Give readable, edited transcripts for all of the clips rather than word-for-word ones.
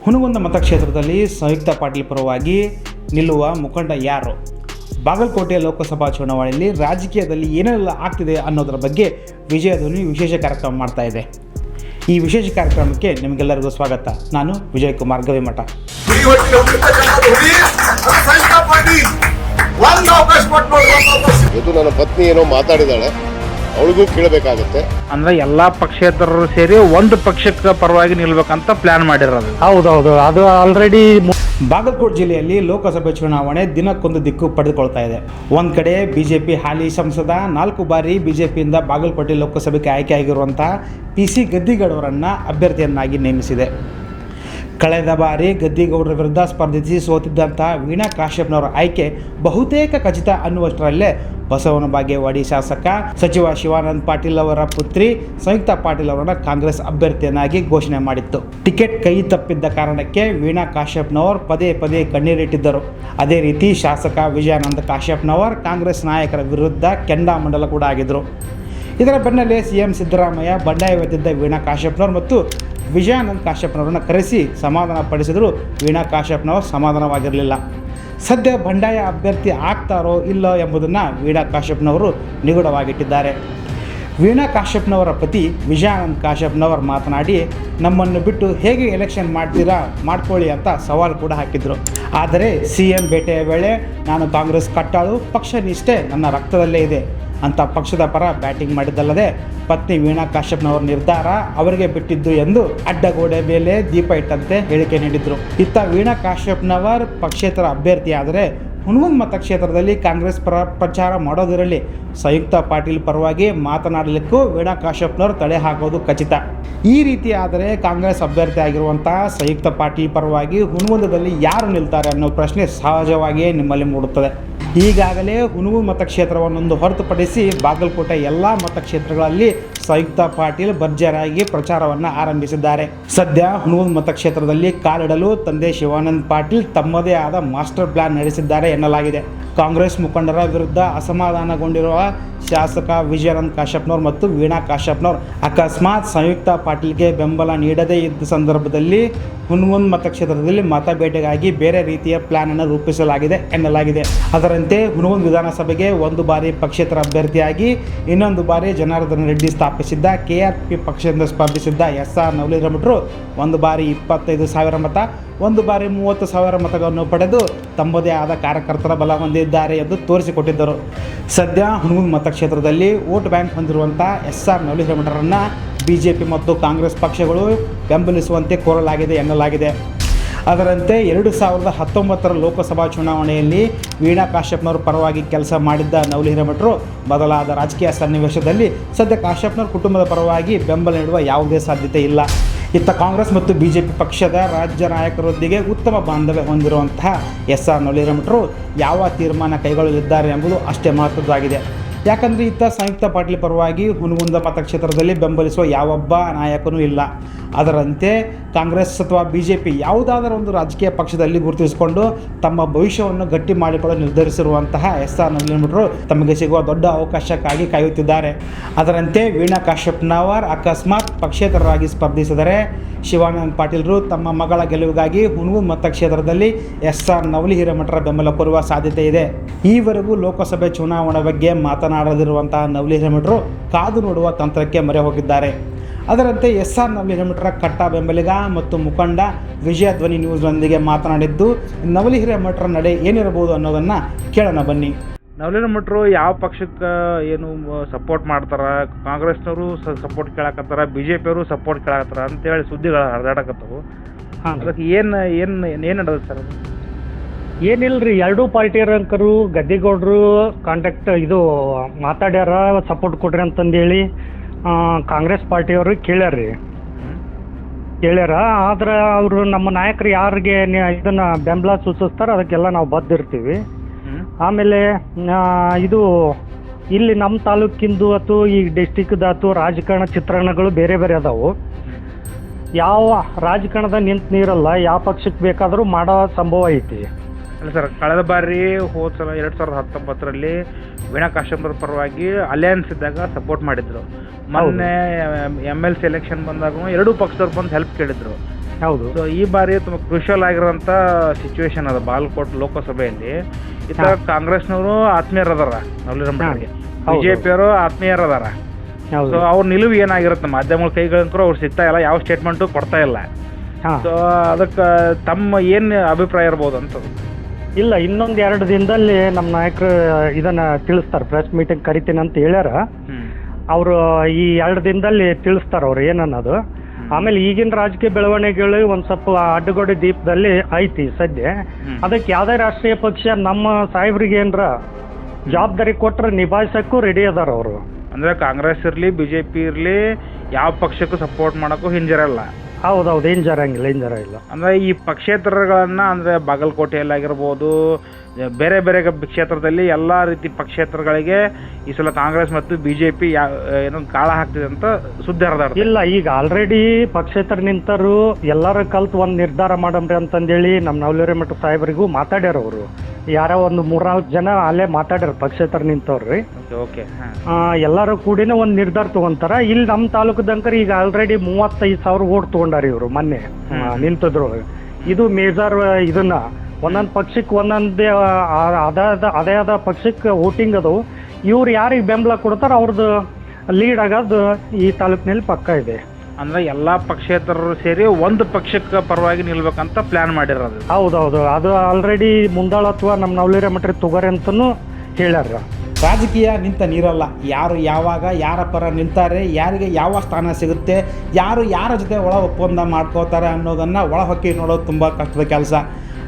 ಹುನಗುಂದ ಮತಕ್ಷೇತ್ರದಲ್ಲಿ ಸಂಯುಕ್ತ ಪಾಟೀಲ್ ಪರವಾಗಿ ನಿಲ್ಲುವ ಮುಖಂಡ ಯಾರು? ಬಾಗಲಕೋಟೆ ಲೋಕಸಭಾ ಚುನಾವಣೆಯಲ್ಲಿ ರಾಜಕೀಯದಲ್ಲಿ ಏನೆಲ್ಲ ಆಗ್ತಿದೆ ಅನ್ನೋದರ ಬಗ್ಗೆ ವಿಜಯಧ್ವನಿ ವಿಶೇಷ ಕಾರ್ಯಕ್ರಮ ಮಾಡ್ತಾ ಇದೆ. ಈ ವಿಶೇಷ ಕಾರ್ಯಕ್ರಮಕ್ಕೆ ನಿಮಗೆಲ್ಲರಿಗೂ ಸ್ವಾಗತ. ನಾನು ವಿಜಯ್ ಕುಮಾರ್ ಗವಿಮಠ. ಇದು ನನ್ನ ಪತ್ನಿ ಏನೋ ಮಾತಾಡಿದಾಳೆ, ಅವಳಿಗೂ ಕೇಳಬೇಕಾಗತ್ತೆ. ಅಂದ್ರೆ ಎಲ್ಲಾ ಪಕ್ಷೇತರರು ಸೇರಿ ಒಂದು ಪಕ್ಷಕ್ಕೆ ಪರವಾಗಿ ನಿಲ್ಬೇಕಂತ ಪ್ಲಾನ್ ಮಾಡಿರೋದು. ಹೌದೌದು, ಅದು ಆಲ್ರೆಡಿ ಬಾಗಲಕೋಟೆ ಜಿಲ್ಲೆಯಲ್ಲಿ ಲೋಕಸಭೆ ಚುನಾವಣೆ ದಿನಕ್ಕೊಂದು ದಿಕ್ಕು ಪಡೆದುಕೊಳ್ತಾ ಇದೆ. ಒಂದು ಕಡೆ ಬಿಜೆಪಿ ಹಾಲಿ ಸಂಸದ 4 ಬಾರಿ ಬಿಜೆಪಿಯಿಂದ ಬಾಗಲಕೋಟೆ ಲೋಕಸಭೆಗೆ ಆಯ್ಕೆಯಾಗಿರುವಂತಹ PC ಗದ್ದಿಗೌಡರನ್ನು ಅಭ್ಯರ್ಥಿಯನ್ನಾಗಿ ನೇಮಿಸಿದೆ. ಕಳೆದ ಬಾರಿ ಗದ್ದಿಗೌಡರ ವಿರುದ್ಧ ಸ್ಪರ್ಧಿಸಿ ಸೋತಿದ್ದಂತಹ ವೀಣಾ ಕಾಶ್ಯಪ್ನವರ ಆಯ್ಕೆ ಬಹುತೇಕ ಖಚಿತ ಅನ್ನುವಷ್ಟರಲ್ಲೇ ಬಸವನ ಬಾಗೇವಾಡಿ ಶಾಸಕ ಸಚಿವ ಶಿವಾನಂದ ಪಾಟೀಲ್ ಅವರ ಪುತ್ರಿ ಸಂಯುಕ್ತ ಪಾಟೀಲ್ ಅವರನ್ನು ಕಾಂಗ್ರೆಸ್ ಅಭ್ಯರ್ಥಿಯನ್ನಾಗಿ ಘೋಷಣೆ ಮಾಡಿತ್ತು. ಟಿಕೆಟ್ ಕೈ ತಪ್ಪಿದ್ದ ಕಾರಣಕ್ಕೆ ವೀಣಾ ಕಾಶ್ಯಪ್ನವರು ಪದೇ ಪದೇ ಕಣ್ಣೀರಿಟ್ಟಿದ್ದರು. ಅದೇ ರೀತಿ ಶಾಸಕ ವಿಜಯಾನಂದ ಕಾಶ್ಯಪ್ನವರ್ ಕಾಂಗ್ರೆಸ್ ನಾಯಕರ ವಿರುದ್ಧ ಕೆಂಡಾಮಂಡಲ ಕೂಡ ಆಗಿದ್ದರು. ಇದರ ಬೆನ್ನಲ್ಲೇ CM ಸಿದ್ದರಾಮಯ್ಯ ಬಂಡಾಯವೆದ್ದಿದ್ದ ವೀಣಾ ಕಾಶ್ಯಪ್ನವರು ಮತ್ತು ವಿಜಯಾನಂದ ಕಾಶ್ಯಪ್ನವರನ್ನು ಕರೆಸಿ ಸಮಾಧಾನ ಪಡಿಸಿದರೂ ವೀಣಾ ಕಾಶ್ಯಪ್ನವರು ಸಮಾಧಾನವಾಗಿರಲಿಲ್ಲ. ಸದ್ಯ ಬಂಡಾಯ ಅಭ್ಯರ್ಥಿ ಆಗ್ತಾರೋ ಇಲ್ಲೋ ಎಂಬುದನ್ನು ವೀಣಾ ಕಾಶ್ಯಪ್ನವರು ನಿಗೂಢವಾಗಿಟ್ಟಿದ್ದಾರೆ. ವೀಣಾ ಕಾಶ್ಯಪ್ನವರ ಪತಿ ವಿಜಯಾನಂದ ಕಾಶ್ಯಪ್ನವರು ಮಾತನಾಡಿ, ನಮ್ಮನ್ನು ಬಿಟ್ಟು ಹೇಗೆ ಎಲೆಕ್ಷನ್ ಮಾಡ್ಕೊಳ್ಳಿ ಅಂತ ಸವಾಲು ಕೂಡ ಹಾಕಿದರು. ಆದರೆ CM ಭೇಟಿಯ ವೇಳೆ ನಾನು ಕಾಂಗ್ರೆಸ್ ಕಟ್ಟಾಳು, ಪಕ್ಷ ನಿಷ್ಠೆ ನನ್ನ ರಕ್ತದಲ್ಲೇ ಇದೆ ಅಂತ ಪಕ್ಷದ ಪರ ಬ್ಯಾಟಿಂಗ್ ಮಾಡಿದ್ದಲ್ಲದೆ ಪತ್ನಿ ವೀಣಾ ಕಾಶ್ಯಪ್ನವರ ನಿರ್ಧಾರ ಅವರಿಗೆ ಬಿಟ್ಟಿದ್ದು ಎಂದು ಅಡ್ಡಗೋಡೆ ಮೇಲೆ ದೀಪ ಇಟ್ಟಂತೆ ಹೇಳಿಕೆ ನೀಡಿದರು. ಇತ್ತ ವೀಣಾ ಕಾಶ್ಯಪ್ನವರ್ ಪಕ್ಷೇತರ ಅಭ್ಯರ್ಥಿ ಆದರೆ ಹುನಗುಂದ ಮತಕ್ಷೇತ್ರದಲ್ಲಿ ಕಾಂಗ್ರೆಸ್ ಪರ ಪ್ರಚಾರ ಮಾಡೋದಿರಲಿ, ಸಂಯುಕ್ತ ಪಾಟೀಲ್ ಪರವಾಗಿ ಮಾತನಾಡಲಿಕ್ಕೂ ವೀಣಾ ಕಾಶ್ಯಪ್ನವರು ತಡೆ ಹಾಕೋದು ಖಚಿತ. ಈ ರೀತಿ ಆದರೆ ಕಾಂಗ್ರೆಸ್ ಅಭ್ಯರ್ಥಿ ಆಗಿರುವಂತಹ ಸಂಯುಕ್ತ ಪಾಟೀಲ್ ಪರವಾಗಿ ಹುನಗುಂದದಲ್ಲಿ ಯಾರು ನಿಲ್ತಾರೆ ಅನ್ನೋ ಪ್ರಶ್ನೆ ಸಹಜವಾಗಿಯೇ ನಿಮ್ಮಲ್ಲಿ ಮೂಡುತ್ತದೆ. ಈಗಾಗಲೇ ಹುನಗುಂದ ಮತಕ್ಷೇತ್ರವನ್ನೊಂದು ಹೊರತುಪಡಿಸಿ ಬಾಗಲಕೋಟೆ ಎಲ್ಲ ಮತಕ್ಷೇತ್ರಗಳಲ್ಲಿ ಸಂಯುಕ್ತ ಪಾಟೀಲ್ ಭರ್ಜರಿಯಾಗಿ ಪ್ರಚಾರವನ್ನು ಆರಂಭಿಸಿದ್ದಾರೆ. ಸದ್ಯ ಹುನಗುಂದ ಮತಕ್ಷೇತ್ರದಲ್ಲಿ ಕಾಲಿಡಲು ತಂದೆ ಶಿವಾನಂದ ಪಾಟೀಲ್ ತಮ್ಮದೇ ಆದ ಮಾಸ್ಟರ್ ಪ್ಲಾನ್ ನಡೆಸಿದ್ದಾರೆ ಎನ್ನಲಾಗಿದೆ. ಕಾಂಗ್ರೆಸ್ ಮುಖಂಡರ ವಿರುದ್ಧ ಅಸಮಾಧಾನಗೊಂಡಿರುವ ಶಾಸಕ ವಿಜಯಾನಂದ ಕಾಶ್ಯಪ್ನವರು ಮತ್ತು ವೀಣಾ ಕಾಶ್ಯಪ್ನವರು ಅಕಸ್ಮಾತ್ ಸಂಯುಕ್ತ ಪಾಟೀಲ್ಗೆ ಬೆಂಬಲ ನೀಡದೇ ಇದ್ದ ಸಂದರ್ಭದಲ್ಲಿ ಹುನಗುಂದ ಮತಕ್ಷೇತ್ರದಲ್ಲಿ ಮತಬೇಟೆಗಾಗಿ ಬೇರೆ ರೀತಿಯ ಪ್ಲಾನ್ ಅನ್ನು ರೂಪಿಸಲಾಗಿದೆ ಎನ್ನಲಾಗಿದೆ. ಅದರಂತೆ ಹುನಗುಂದ ವಿಧಾನಸಭೆಗೆ 1 ಬಾರಿ ಪಕ್ಷೇತರ ಅಭ್ಯರ್ಥಿಯಾಗಿ ಇನ್ನೊಂದು ಬಾರಿ ಜನಾರ್ದನ ರೆಡ್ಡಿ ಸ್ಥಾಪಿಸಿದ್ದ KRP ಪಕ್ಷದಿಂದ ಸ್ಪರ್ಧಿಸಿದ್ದ SR ನವಲೀರಮಠರು 1 ಬಾರಿ 25,000 ಮತ, 1 ಬಾರಿ 30,000 ಮತಗಳನ್ನು ಪಡೆದು ತಮ್ಮದೇ ಆದ ಕಾರ್ಯಕರ್ತರ ಬಲ ಹೊಂದಿದ್ದಾರೆ ಎಂದು ತೋರಿಸಿಕೊಟ್ಟಿದ್ದರು. ಸದ್ಯ ಹುನಗುಂದ ಮತಕ್ಷೇತ್ರದಲ್ಲಿ ವೋಟ್ ಬ್ಯಾಂಕ್ ಹೊಂದಿರುವಂಥ SR ನವಲೀರಮಠರನ್ನು BJP ಮತ್ತು ಕಾಂಗ್ರೆಸ್ ಪಕ್ಷಗಳು ಬೆಂಬಲಿಸುವಂತೆ ಕೋರಲಾಗಿದೆ ಎನ್ನಲಾಗಿದೆ. ಅದರಂತೆ 2019 ಲೋಕಸಭಾ ಚುನಾವಣೆಯಲ್ಲಿ ವೀಣಾ ಕಾಶ್ಯಪ್ನವರ ಪರವಾಗಿ ಕೆಲಸ ಮಾಡಿದ್ದ ನವಲೀರಮಠರು ಬದಲಾದ ರಾಜಕೀಯ ಸನ್ನಿವೇಶದಲ್ಲಿ ಸದ್ಯ ಕಾಶ್ಯಪ್ನವರ ಕುಟುಂಬದ ಪರವಾಗಿ ಬೆಂಬಲ ನೀಡುವ ಯಾವುದೇ ಸಾಧ್ಯತೆ ಇಲ್ಲ. ಇತ್ತ ಕಾಂಗ್ರೆಸ್ ಮತ್ತು BJP ಪಕ್ಷದ ರಾಜ್ಯ ನಾಯಕರೊಂದಿಗೆ ಉತ್ತಮ ಬಾಂಧವ್ಯ ಹೊಂದಿರುವಂತಹ SR ನವಲೀರಮಠರು ಯಾವ ತೀರ್ಮಾನ ಕೈಗೊಳ್ಳಲಿದ್ದಾರೆ ಎಂಬುದು ಅಷ್ಟೇ ಮಹತ್ವದ್ದಾಗಿದೆ. ಯಾಕಂದರೆ ಇತ್ತ ಸಂಯುಕ್ತ ಪಾಟೀಲ್ ಪರವಾಗಿ ಹುನಗುಂದ ಮತಕ್ಷೇತ್ರದಲ್ಲಿ ಬೆಂಬಲಿಸುವ ಯಾವೊಬ್ಬ ನಾಯಕನೂ ಇಲ್ಲ. ಅದರಂತೆ ಕಾಂಗ್ರೆಸ್ ಅಥವಾ BJP ಯಾವುದಾದರೂ ಒಂದು ರಾಜಕೀಯ ಪಕ್ಷದಲ್ಲಿ ಗುರುತಿಸಿಕೊಂಡು ತಮ್ಮ ಭವಿಷ್ಯವನ್ನು ಗಟ್ಟಿ ಮಾಡಿಕೊಳ್ಳಲು ನಿರ್ಧರಿಸಿರುವಂತಹ SR ನವಲೀರಮಠರು ತಮಗೆ ಸಿಗುವ ದೊಡ್ಡ ಅವಕಾಶಕ್ಕಾಗಿ ಕಾಯುತ್ತಿದ್ದಾರೆ. ಅದರಂತೆ ವೀಣಾ ಕಾಶ್ಯಪ್ನವರ್ ಅಕಸ್ಮಾತ್ ಪಕ್ಷೇತರರಾಗಿ ಸ್ಪರ್ಧಿಸಿದರೆ ಶಿವಾನಂದ ಪಾಟೀಲರು ತಮ್ಮ ಮಗಳ ಗೆಲುವಿಗಾಗಿ ಹುನಗುಂದ ಮತಕ್ಷೇತ್ರದಲ್ಲಿ SR ನವಲೀರಮಠರ ಬೆಂಬಲ ಕೋರುವ ಸಾಧ್ಯತೆ ಇದೆ. ಈವರೆಗೂ ಲೋಕಸಭೆ ಚುನಾವಣೆ ಬಗ್ಗೆ ಮಾತನಾಡದಿರುವಂತಹ ನವಲೀರಮಠರು ಕಾದು ನೋಡುವ ತಂತ್ರಕ್ಕೆ ಮೊರೆ ಹೋಗಿದ್ದಾರೆ. ಅದರಂತೆ SR ನವಲೀರಮಠರ ಕಟ್ಟ ಬೆಂಬಲಿಗ ಮತ್ತು ಮುಖಂಡ ವಿಜಯಧ್ವನಿ ನ್ಯೂಸ್ನೊಂದಿಗೆ ಮಾತನಾಡಿದ್ದು ನವಲೀರಮಠರ ನಡೆ ಏನಿರಬಹುದು ಅನ್ನೋದನ್ನು ಕೇಳೋಣ ಬನ್ನಿ. ನವಲೀರಮಠರು ಯಾವ ಪಕ್ಷಕ್ಕೆ ಏನು ಸಪೋರ್ಟ್ ಮಾಡ್ತಾರ, ಕಾಂಗ್ರೆಸ್ನವರು ಸಪೋರ್ಟ್ ಕೇಳಕತ್ತಾರ, BJPಯವರು ಸಪೋರ್ಟ್ ಕೇಳಕತ್ತಾರ ಅಂತೇಳಿ ಸುದ್ದಿಗಳು ಹರಿದಾಡಕತ್ತವು. ಅದಕ್ಕೆ ಏನು ನಡೆದ ಸರ್? ಅದು ಏನಿಲ್ರಿ, ಎರಡೂ ಪಾರ್ಟಿಯರಂಕರು ಗದ್ದಿಗೌಡರು ಇದು ಮಾತಾಡ್ಯಾರ, ಸಪೋರ್ಟ್ ಕೊಡ್ರಿ ಅಂತಂದೇಳಿ ಕಾಂಗ್ರೆಸ್ ಪಾರ್ಟಿಯವರು ಕೇಳ್ಯಾರ. ಆದ್ರೆ ಅವರು ನಮ್ಮ ನಾಯಕರು ಯಾರಿಗೆ ಇದನ್ನ ಬೆಂಬಲ ಸೂಚಿಸ್ತಾರೆ ಅದಕ್ಕೆಲ್ಲ ನಾವು ಬದ್ದಿರ್ತೀವಿ. ಆಮೇಲೆ ಇದು ಇಲ್ಲಿ ನಮ್ಮ ತಾಲೂಕಿಂದು ಅಥವಾ ಈ ಡಿಸ್ಟಿಕ್ದಾತು ರಾಜಕಾರಣ ಚಿತ್ರಣಗಳು ಬೇರೆ ಬೇರೆ ಅದಾವು. ಯಾವ ರಾಜಕಾರಣದ ನಿಂತು ನೀರಲ್ಲ, ಯಾವ ಪಕ್ಷಕ್ಕೆ ಬೇಕಾದರೂ ಮಾಡೋ ಸಂಭವ ಐತಿ. ಅಲ್ಲ ಸರ್, ಕಳೆದ ಬಾರಿ ಹೋದ ಸಲ 2019ರಲ್ಲಿ ವೀಣಾ ಕಾಶ್ಯಪ್ನವ್ರ ಪರವಾಗಿ ಅಲಯನ್ಸ್ ಇದ್ದಾಗ ಸಪೋರ್ಟ್ ಮಾಡಿದ್ರು. ಮೊನ್ನೆ MLC ಎಲೆಕ್ಷನ್ ಬಂದಾಗ ಎರಡೂ ಪಕ್ಷದವ್ರು ಬಂದು ಹೆಲ್ಪ್ ಕೇಳಿದ್ರು. ಹೌದು. ಸೊ ಈ ಬಾರಿ ತುಂಬ ಕ್ರೂಷಿಯಲ್ ಆಗಿರೋಂಥ ಸಿಚುವೇಶನ್ ಅದ ಬಾಗಲಕೋಟೆ ಲೋಕಸಭೆಯಲ್ಲಿ. ಈ ಥರ ಕಾಂಗ್ರೆಸ್ನವರು ಆತ್ಮೀಯರದಾರ ನವಲಿರಂಬರಿಗೆ, ಬಿಜೆಪಿಯವರು ಆತ್ಮೀಯರದಾರ. ಹೌದು. ಸೊ ಅವ್ರ ನಿಲುವು ಏನಾಗಿರುತ್ತೆ ಮಾಧ್ಯಮಗಳ ಕೈಗಳಂಕರು ಅವ್ರು ಸಿಗ್ತಾ ಇಲ್ಲ, ಯಾವ ಸ್ಟೇಟ್ಮೆಂಟು ಕೊಡ್ತಾ ಇಲ್ಲ. ಸೊ ಅದಕ್ಕೆ ತಮ್ಮ ಏನು ಅಭಿಪ್ರಾಯ ಇರ್ಬೋದು ಅಂತ? ಇಲ್ಲ, ಇನ್ನೊಂದು 2 ದಿನದಲ್ಲಿ ನಮ್ಮ ನಾಯಕರು ಇದನ್ನ ತಿಳಿಸ್ತಾರೆ, ಪ್ರೆಸ್ ಮೀಟಿಂಗ್ ಕರಿತೀನಿ ಅಂತ ಹೇಳ್ಯಾರ. ಅವರು ಈ 2 ದಿನದಲ್ಲಿ ತಿಳಿಸ್ತಾರೆ ಅವ್ರು ಏನನ್ನೋದು. ಆಮೇಲೆ ಈಗಿನ ರಾಜಕೀಯ ಬೆಳವಣಿಗೆಗಳು ಒಂದು ಸ್ವಲ್ಪ ಅಡ್ಡಗೋಡೆ ದೀಪದಲ್ಲಿ ಐತಿ ಸದ್ಯ. ಅದಕ್ಕೆ ಯಾವುದೇ ರಾಷ್ಟ್ರೀಯ ಪಕ್ಷ ನಮ್ಮ ಸಾಹೇಬ್ರಿಗೆ ಏನರ ಜವಾಬ್ದಾರಿ ಕೊಟ್ಟರೆ ನಿಭಾಯಿಸಕ್ಕೂ ರೆಡಿ ಅದಾರ ಅವರು. ಅಂದರೆ ಕಾಂಗ್ರೆಸ್ ಇರಲಿ ಬಿಜೆಪಿ ಇರಲಿ ಯಾವ ಪಕ್ಷಕ್ಕೂ ಸಪೋರ್ಟ್ ಮಾಡೋಕ್ಕೂ ಹಿಂಜರಲ್ಲ. ಹೌದೌದು, ಹಿಂಜರಂಗಿಲ್ಲ. ಅಂದರೆ ಈ ಪಕ್ಷೇತರಗಳನ್ನು ಅಂದರೆ ಬಾಗಲಕೋಟೆಯಲ್ಲಾಗಿರ್ಬೋದು, ಬೇರೆ ಬೇರೆ ಕ್ಷೇತ್ರದಲ್ಲಿ ಎಲ್ಲ ರೀತಿ ಪಕ್ಷೇತರಗಳಿಗೆ ಈ ಸಲ ಕಾಂಗ್ರೆಸ್ ಮತ್ತು ಬಿಜೆಪಿ ಏನೋ ಕಾಳ ಹಾಕ್ತಿದೆ ಅಂತ ಸುದ್ದಿ ಹರಿದಾಡ್ತಾರೆ. ಇಲ್ಲ, ಈಗ ಆಲ್ರೆಡಿ ಪಕ್ಷೇತರ ನಿಂತರು ಎಲ್ಲರೂ ಕಲ್ತು ಒಂದು ನಿರ್ಧಾರ ಮಾಡಮ್ರಿ ಅಂತಂದೇಳಿ ನಮ್ಮ ನವಲಿರಮಠ ಸಾಹೇಬರಿಗೂ ಮಾತಾಡ್ಯಾರ ಅವರು. ಯಾರೋ ಒಂದು 3-4 ಜನ ಅಲ್ಲೇ ಮಾತಾಡ್ಯಾರ ಪಕ್ಷೇತರ ನಿಂತವ್ರಿ. ಓಕೆ. ಎಲ್ಲರೂ ಕೂಡಿನ ಒಂದು ನಿರ್ಧಾರ ತಗೊಂತಾರ. ಇಲ್ಲಿ ನಮ್ಮ ತಾಲೂಕದಂಕರ್ ಈಗ ಆಲ್ರೆಡಿ 35,000 ಓಟ್ ತಗೊಂಡಾರ ಇವರು ಮೊನ್ನೆ ನಿಂತಿದ್ರು. ಇದು ಮೇಜರ್. ಇದನ್ನ ಒಂದೊಂದು ಪಕ್ಷಕ್ಕೆ ಒಂದೊಂದೇ ಅದೇ ಆದ ಪಕ್ಷಕ್ಕೆ ವೋಟಿಂಗ್ ಅದು. ಇವ್ರು ಯಾರಿಗೆ ಬೆಂಬಲ ಕೊಡ್ತಾರ ಅವ್ರದ್ದು ಲೀಡ್ ಆಗೋದು ಈ ತಾಲೂಕಿನಲ್ಲಿ ಪಕ್ಕ ಇದೆ. ಅಂದರೆ ಎಲ್ಲ ಪಕ್ಷೇತರರು ಸೇರಿ ಒಂದು ಪಕ್ಷಕ್ಕೆ ಪರವಾಗಿ ನಿಲ್ಬೇಕಂತ ಪ್ಲಾನ್ ಮಾಡಿರೋದು. ಹೌದೌದು, ಅದು ಆಲ್ರೆಡಿ ಮುಂದಾಳ ಅಥವಾ ನಮ್ಮ ನವಲಿರಮಠ ತಗೋರಿ ಅಂತನೂ ಹೇಳ್ಯಾರ. ರಾಜಕೀಯ ನಿಂತ ನೀರಲ್ಲ. ಯಾರು ಯಾವಾಗ ಯಾರ ಪರ ನಿಲ್ತಾರೆ, ಯಾರಿಗೆ ಯಾವ ಸ್ಥಾನ ಸಿಗುತ್ತೆ, ಯಾರು ಯಾರ ಜೊತೆ ಒಳ ಒಪ್ಪಂದ ಮಾಡ್ಕೋತಾರೆ ಅನ್ನೋದನ್ನು ಒಳ ಹೊಕ್ಕಿ ನೋಡೋದು ತುಂಬ ಕಷ್ಟದ ಕೆಲಸ.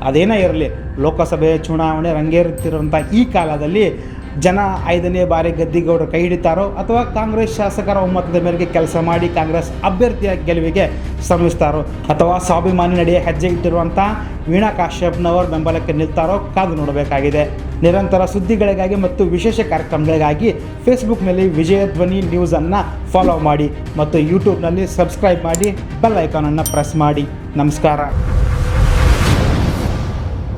ಅದೇನೇ ಇರಲಿ, ಲೋಕಸಭೆ ಚುನಾವಣೆ ರಂಗೇರುತ್ತಿರುವಂಥ ಈ ಕಾಲದಲ್ಲಿ ಜನ 5ನೇ ಬಾರಿ ಗದ್ದಿಗೌಡರು ಕೈ ಹಿಡಿತಾರೋ ಅಥವಾ ಕಾಂಗ್ರೆಸ್ ಶಾಸಕರ ಒಮ್ಮತದ ಮೇರೆಗೆ ಕೆಲಸ ಮಾಡಿ ಕಾಂಗ್ರೆಸ್ ಅಭ್ಯರ್ಥಿಯ ಗೆಲುವಿಗೆ ಶ್ರಮಿಸ್ತಾರೋ ಅಥವಾ ಸ್ವಾಭಿಮಾನಿ ನಡೆಯ ಹೆಜ್ಜೆ ಇಟ್ಟಿರುವಂಥ ವೀಣಾ ಕಾಶ್ಯಪ್ನವರ ಬೆಂಬಲಕ್ಕೆ ನಿಲ್ತಾರೋ ಕಾದು ನೋಡಬೇಕಾಗಿದೆ. ನಿರಂತರ ಸುದ್ದಿಗಳಿಗಾಗಿ ಮತ್ತು ವಿಶೇಷ ಕಾರ್ಯಕ್ರಮಗಳಿಗಾಗಿ ಫೇಸ್ಬುಕ್ನಲ್ಲಿ ವಿಜಯಧ್ವನಿ ನ್ಯೂಸನ್ನು ಫಾಲೋ ಮಾಡಿ ಮತ್ತು ಯೂಟ್ಯೂಬ್ನಲ್ಲಿ ಸಬ್ಸ್ಕ್ರೈಬ್ ಮಾಡಿ ಬೆಲ್ ಐಕಾನನ್ನು ಪ್ರೆಸ್ ಮಾಡಿ. ನಮಸ್ಕಾರ.